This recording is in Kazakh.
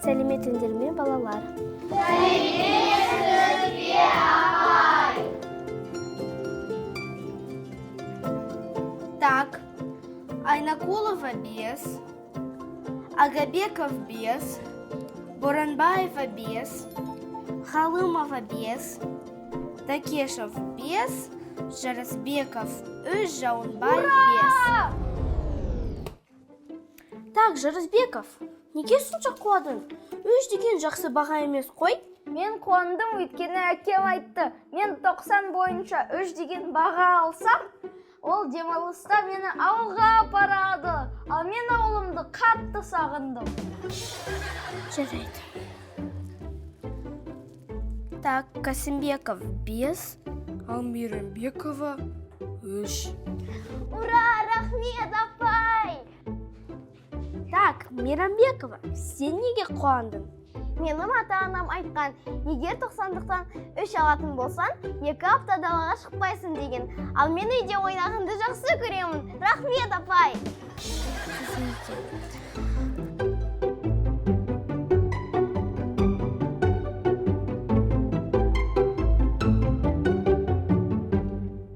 Сәлеметсіңдер ме, балалар? Так, Айнакулова без, Агабеков без, Боранбаева без, Халымова без, Такешев без, Жарасбеков үш, Жаунбай без. Так, Жарасбеков, неге сонша қуадың? Үш деген жақсы баға емес қой? Мен қуандым, өйткені әкем айтты. Мен 90 бойынша 3 деген баға алсам, ол демалыста мені ауылға апарады. Ал мен ауылымды қатты сағындым. Жарайды. Так, Касымбеков без, ал Мейрамбекова үш. Ура, рахмет, апай! Так, Мейрамбекова, сен неге қуандың? Менің ата-анам айтқан, егер 90-дықтан 3 алатын болсан, 2 апта далаға шықпайсың деген. Ал мен үйде ойнағанды жақсы көремін. Рахмет, апай!